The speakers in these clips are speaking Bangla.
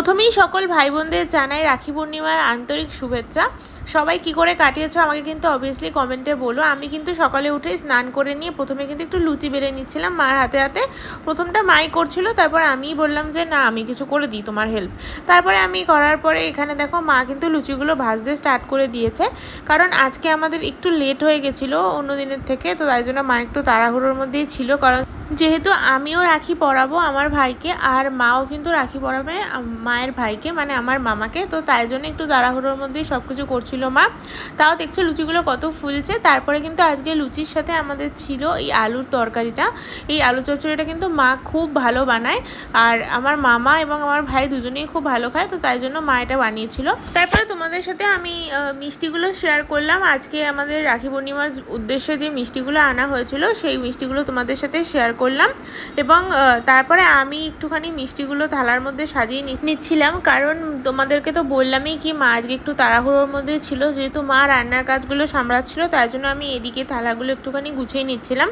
প্রথমেই সকল ভাই বোনদের জানাই রাখি পূর্ণিমার আন্তরিক শুভেচ্ছা। সবাই কি করে কাটিয়েছো আমাকে কিন্তু অবভিয়াসলি কমেন্টে বলো। আমি কিন্তু সকালে উঠে স্নান করে নিয়ে প্রথমে কিন্তু একটু লুচি বেলে নিচ্ছিলাম মার হাতে হাতে। প্রথমটা মাই করছিল, তারপর আমিই বললাম যে না আমি কিছু করে দিই তোমার হেল্প। তারপরে আমি করার পরে এখানে দেখো মা কিন্তু লুচিগুলো ভাজতে স্টার্ট করে দিয়েছে, কারণ আজকে আমাদের একটু লেট হয়ে গেছিলো অন্য দিনের থেকে, তো তাই জন্য মা একটু তাড়াহুড়োর মধ্যেই ছিল। কারণ যেহেতু আমিও রাখি পরাবো আমার ভাইকে, আর মাও কিন্তু রাখি পরাবে মায়ের ভাইকে মানে আমার মামাকে, তো তাই জন্য একটু তাড়াহুড়োর মধ্যেই সব কিছু করছিল মা। তাও দেখছো লুচিগুলো কত ফুলছে। তারপরে কিন্তু আজকে লুচির সাথে আমাদের ছিল এই আলুর তরকারিটা। এই আলু চচ্চড়িটা কিন্তু মা খুব ভালো বানায়, আর আমার মামা এবং আমার ভাই দুজনেই খুব ভালো খায়, তো তাই জন্য মা এটা বানিয়েছিল। তারপরে তোমাদের সাথে আমি মিষ্টিগুলো শেয়ার করলাম। আজকে আমাদের রাখি পূর্ণিমার উদ্দেশ্যে যে মিষ্টিগুলো আনা হয়েছিল সেই মিষ্টিগুলো তোমাদের সাথে শেয়ার করলাম। এবং তারপরে আমি একটুখানি মিষ্টিগুলো থালার মধ্যে সাজিয়ে নিচ্ছিলাম, কারণ তোমাদেরকে তো বললামই কি মা আজকে একটু তাড়াহুড়োর মধ্যে ছিল, যেহেতু মা রান্নার কাজগুলো সামলাচ্ছিল, তাই জন্য আমি এদিকে থালাগুলো একটুখানি গুছিয়ে নিচ্ছিলাম।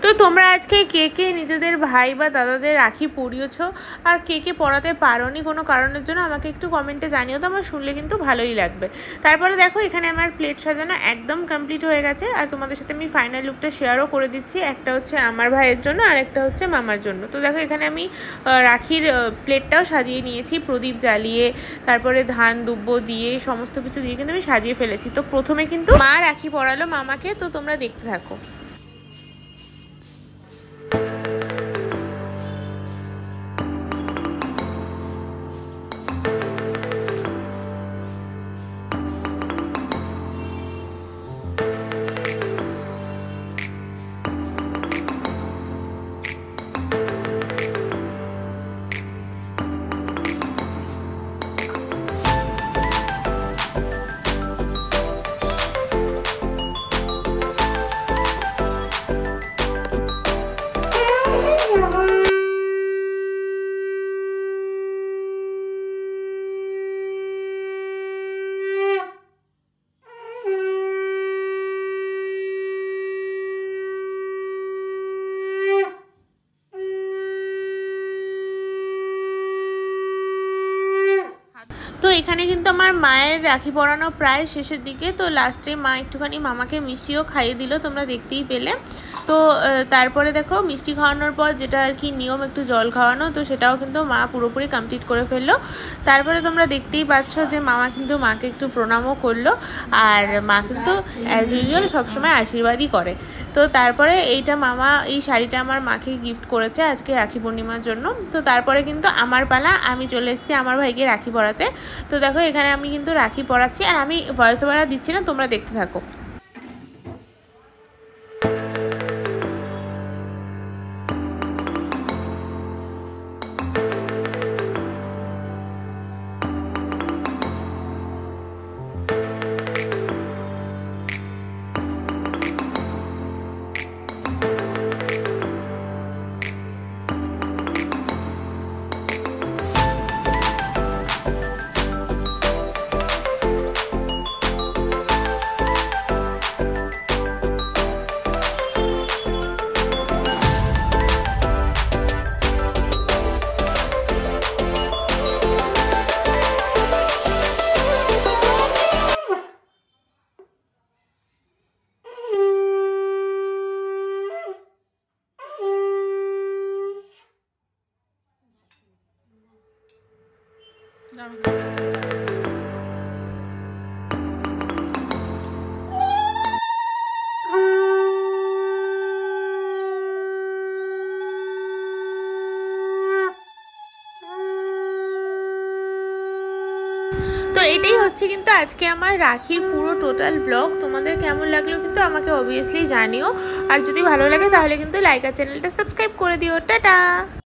তো তোমরা আজকে কে কে নিজেদের ভাই বা দাদাদের রাখি পরিয়েছো, আর কে কে পরাতে পারোনি কোনো কারণের জন্য আমাকে একটু কমেন্টে জানিও, তো আমার শুনলে কিন্তু ভালোই লাগবে। তারপরে দেখো এখানে আমার প্লেট সাজানো একদম কমপ্লিট হয়ে গেছে, আর তোমাদের সাথে আমি ফাইনাল লুকটা শেয়ারও করে দিচ্ছি। একটা হচ্ছে আমার ভাইয়ের জন্য আর একটা হচ্ছে মামার জন্য। তো দেখো এখানে আমি রাখির প্লেটটাও সাজিয়ে নিয়েছি প্রদীপ জ্বালিয়ে, তারপরে ধান দুব্ব দিয়ে সমস্ত কিছু দিয়ে কিন্তু আমি সাজিয়ে ফেলেছি। তো প্রথমে কিন্তু মা রাখি পরালো মামাকে, তো তোমরা দেখতে থাকো। তো এখানে কিন্তু আমার মায়ের রাখি পরানো প্রায় শেষের দিকে, তো লাস্টে মা একটুখানি মামাকে মিষ্টিও খাইয়ে দিল, তোমরা দেখতেই পেলে। তো তারপরে দেখো মিষ্টি খাওয়ানোর পর যেটা আর কি নিয়ম একটু জল খাওয়ানো, তো সেটাও কিন্তু মা পুরোপুরি কমপ্লিট করে ফেললো। তারপরে তোমরা দেখতেই পাচ্ছ যে মামা কিন্তু মাকে একটু প্রণামও করলো, আর মা কিন্তু অ্যাজ ইউজুয়াল সবসময় আশীর্বাদই করে। তো তারপরে এইটা মামা এই শাড়িটা আমার মাকে গিফট করেছে আজকে রাখি পূর্ণিমার জন্য। তো তারপরে কিন্তু আমার পালা, আমি চলে এসেছি আমার ভাইকে রাখি পরাতে। তো দেখো এখানে আমি কিন্তু রাখি পরাচ্ছি, আর আমি ভয়েস ওভার দিচ্ছি না, তোমরা দেখতে থাকো। তো এটাই হচ্ছে কিন্তু আজকে আমার রাখির পুরো টোটাল ব্লগ। তোমাদের কেমন লাগলো কিন্তু আমাকে অবভিয়াসলি জানিও, আর যদি ভালো লাগে তাহলে কিন্তু লাইক আর চ্যানেলটা সাবস্ক্রাইব করে দিও। টাটা।